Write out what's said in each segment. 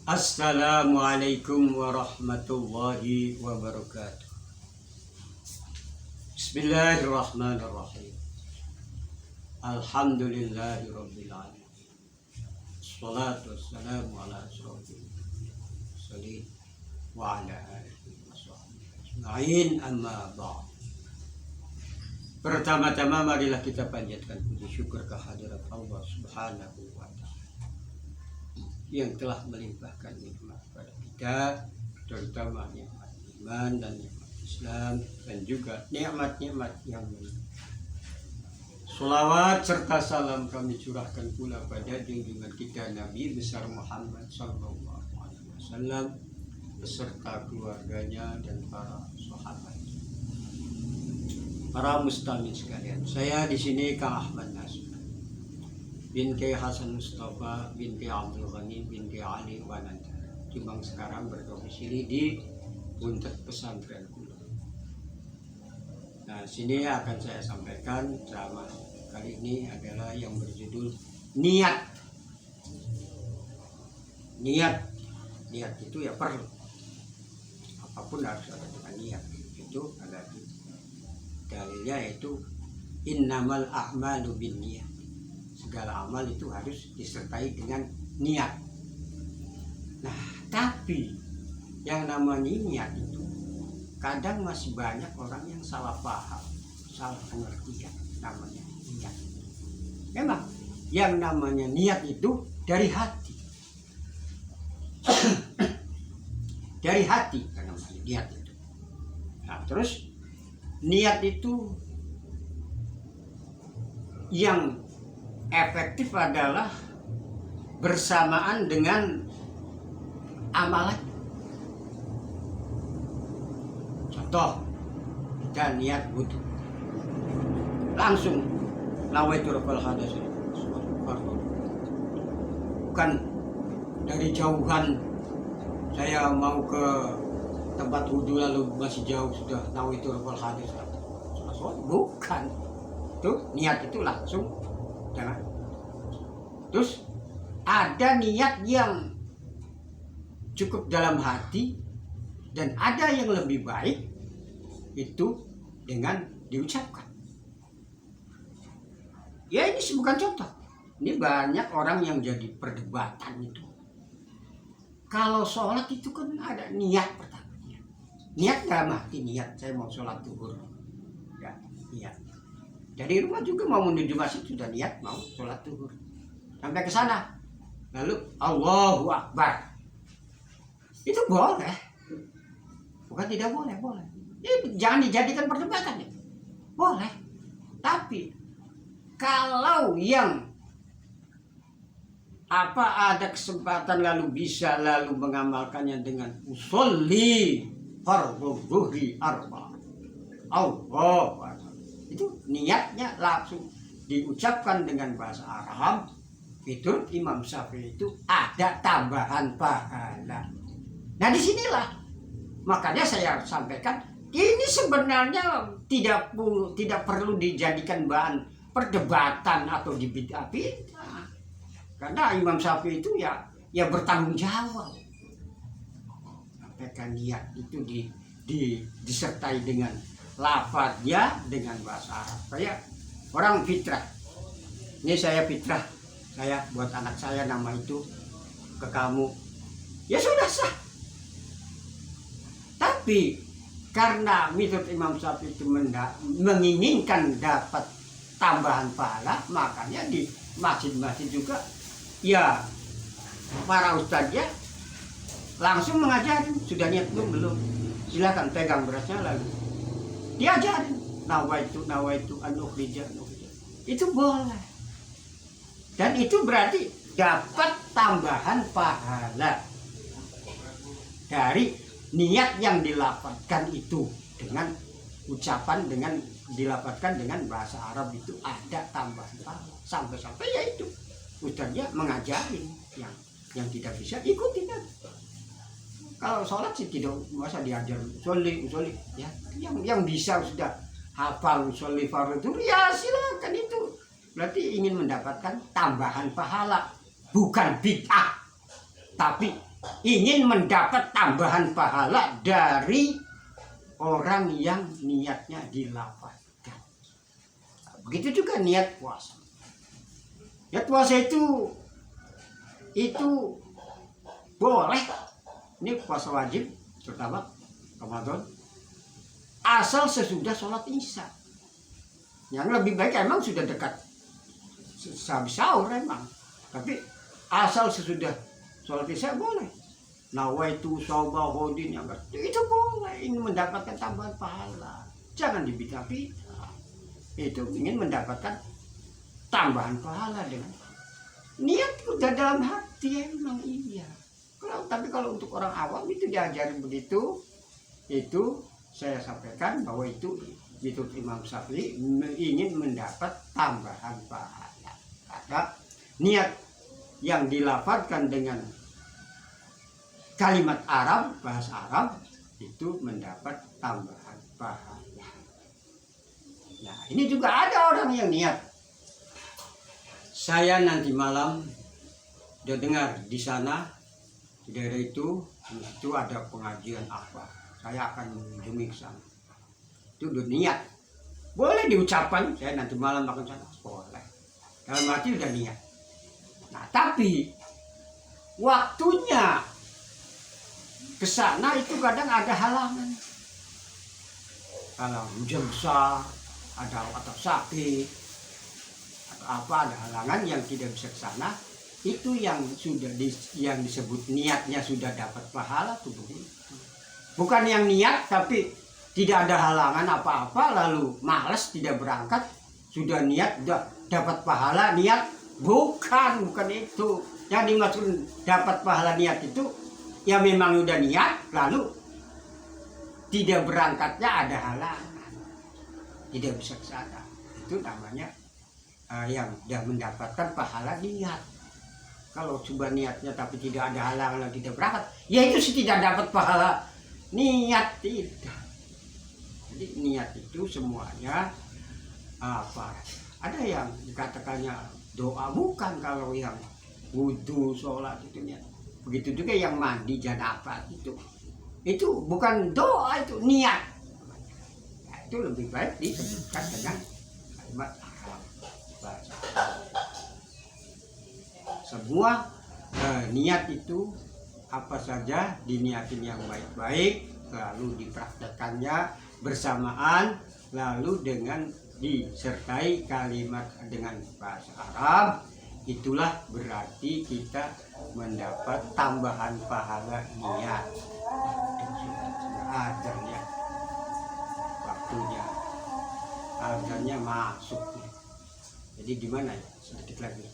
Assalamualaikum warahmatullahi wabarakatuh. Bismillahirrahmanirrahim. Alhamdulillahi rabbil alamin. Assalatu wassalamu ala asyrafil mursalin wa ala alihi washabbihi ajmain, amma ba'd. Pertama-tama marilah kita panjatkan puji syukur kehadirat Allah Subhanahu wa ta'ala yang telah melimpahkan nikmat kepada kita, terutama nikmat iman dan nikmat Islam, dan juga nikmat-nikmat yang lain. Sholawat serta salam kami curahkan pula pada junjungan kita Nabi besar Muhammad SAW beserta keluarganya dan para sahabat. Para muslimin sekalian, saya di sini Kang Ahmad Nasir bin Kiai Hasan Mustafa bin Kiai Abdul Ghani bin Kiai Ali Wanantara, Jombang sekarang berdomisili di Buntet Pesantren Kulo. Nah, sini akan saya sampaikan ceramah kali ini adalah yang berjudul niat. Niat itu ya perlu. Apapun harus ada dengan niat. Itu ada di dalilnya, yaitu innamal a'malu binniyat. Segala amal itu harus disertai dengan niat. Nah, tapi yang namanya niat itu kadang masih banyak orang yang salah paham, salah pengertian namanya niat. Memang yang namanya niat itu dari hati. Dari hati kan namanya niat itu. Nah, terus niat itu yang efektif adalah bersamaan dengan amalan. Contoh, kita niat wudhu, langsung nawaitu rafal hadas, bukan dari jauhan saya mau ke tempat wudhu lalu masih jauh sudah nawaitu rafal hadas, bukan. Tuh niat itu langsung. Jangan. Terus ada niat yang cukup dalam hati dan ada yang lebih baik itu dengan diucapkan. Ya, ini bukan contoh. Ini banyak orang yang jadi perdebatan itu. Kalau sholat itu kan ada niat pertamanya. Niat dalam hati, niat saya mau sholat zuhur. Ya, niat. Dari rumah juga mau menuju masjid sudah niat mau sholat zuhur. Sampai ke sana, lalu Allahu Akbar. Itu boleh, bukan tidak boleh, boleh. Ini jangan dijadikan perdebatan itu. Boleh, tapi kalau yang ada kesempatan lalu bisa lalu mengamalkannya dengan usolli fardhu zuhri arba. Allahu Akbar. Itu niatnya langsung diucapkan dengan bahasa Arab. Itu Imam Syafi'i itu ada tambahan pahala. Nah, disinilah makanya saya sampaikan ini sebenarnya tidak perlu dijadikan bahan perdebatan atau dibid'ah-bid'ah. Karena Imam Syafi'i itu ya bertanggung jawab. Sampaikan niat itu disertai dengan lafadznya dengan bahasa Arab. Saya orang fitrah. Ini saya fitrah. Saya buat anak saya nama itu ke kamu. Ya sudah sah. Tapi karena menurut Imam Syafi'i itu menginginkan dapat tambahan pahala, makanya di masjid-masjid juga ya para ustadznya langsung mengajarin. Sudah niat belum? Silakan pegang berasnya lalu diajarin nawaitu an-ukhrija. Itu boleh. Dan itu berarti dapat tambahan pahala dari niat yang dilafadzkan itu dengan ucapan, dengan dilafadzkan dengan bahasa Arab itu ada tambahan pahala. Sampai-sampai ya itu ustaznya mengajarin yang tidak bisa ikutin kan. Kalau sholat sih tidak masa diajar usolli ya. Yang bisa sudah hafal usolli fardhu ya silakan, itu berarti ingin mendapatkan tambahan pahala, bukan bid'ah. tapi ingin mendapat tambahan pahala dari orang yang niatnya dilafazkan. Begitu juga niat puasa. Niat puasa itu boleh. Ini puasa wajib, terutama Ramadan, asal sesudah sholat isya. Yang lebih baik emang sudah dekat habis sahur emang, tapi asal sesudah sholat isya boleh. Nawaitu saubahodin yang itu boleh, ingin mendapatkan tambahan pahala. Jangan dibita-bita. Itu ingin mendapatkan tambahan pahala dengan niat udah dalam hati emang iya. Tapi kalau untuk orang awam itu diajarin begitu, itu saya sampaikan bahwa itu Imam Syafi'i ingin mendapat tambahan pahala. Ada niat yang dilafazkan dengan kalimat Arab, bahasa Arab, itu mendapat tambahan pahala. Nah, ini juga ada orang yang niat, saya nanti malam udah dengar di sana, di daerah itu ada pengajian apa, saya akan mengunjungi ke sana. Itu udah niat, boleh diucapkan, saya nanti malam akan sana, boleh. Dalam hati udah niat. Nah, tapi waktunya ke sana itu kadang ada halangan. Kalau hujan besar, ada atau sakit, atau apa, ada halangan yang tidak bisa ke sana. Itu yang yang disebut niatnya sudah dapat pahala tuh begitu. Bukan yang niat tapi tidak ada halangan apa-apa lalu malas tidak berangkat, sudah niat sudah dapat pahala niat, bukan itu. Yang dimaksud dapat pahala niat itu ya memang udah niat lalu tidak berangkatnya ada halangan, tidak bisa ke sana. Itu namanya yang sudah mendapatkan pahala niat. Kalau coba niatnya tapi tidak ada halangan dan tidak berangkat, ya itu sih tidak dapat pahala niat, tidak. Jadi niat itu semuanya apa? Ada yang dikatakannya doa, bukan kalau yang wudhu, sholat itu niat. Begitu juga yang mandi janabah itu bukan doa, itu niat. Nah, itu lebih baik disebutkan dengan kalimat Arab. Semua niat itu apa saja diniatin yang baik-baik, lalu dipraktekannya bersamaan, lalu dengan disertai kalimat dengan bahasa Arab, itulah berarti kita mendapat tambahan pahala niat. Azannya, waktunya, azannya masuk. Jadi gimana ya? Sedikit lagi.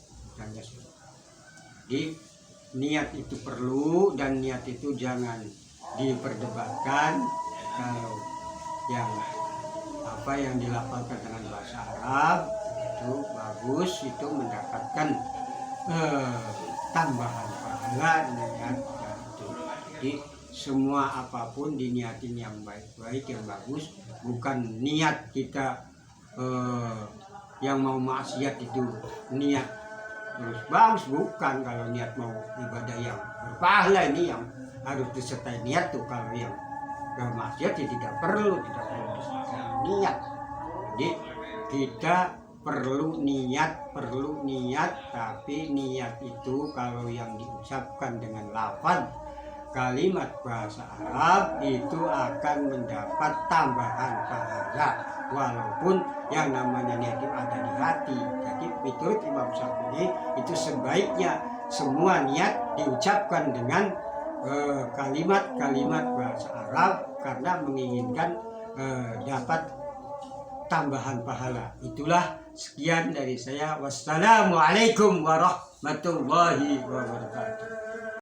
Jadi niat itu perlu dan niat itu jangan diperdebatkan. Kalau yang apa yang dilafalkan dengan bahasa Arab itu bagus, itu mendapatkan tambahan pahala niat itu. Jadi semua apapun diniatin yang baik-baik, yang bagus, bukan niat kita yang mau maksiat itu niat terus bagus, bukan. Kalau niat mau ibadah yang berpahala ini yang harus disertai niat tuh. Kalau yang bermaksiat ya tidak perlu disertai niat. Jadi kita perlu niat, tapi niat itu kalau yang diucapkan dengan lafaz kalimat bahasa Arab itu akan mendapat tambahan pahala walaupun yang namanya niat itu ada di hati. Jadi menurut Imam Syafi'i itu sebaiknya semua niat diucapkan dengan kalimat-kalimat bahasa Arab karena menginginkan dapat tambahan pahala. Itulah sekian dari saya. Wassalamualaikum warahmatullahi wabarakatuh.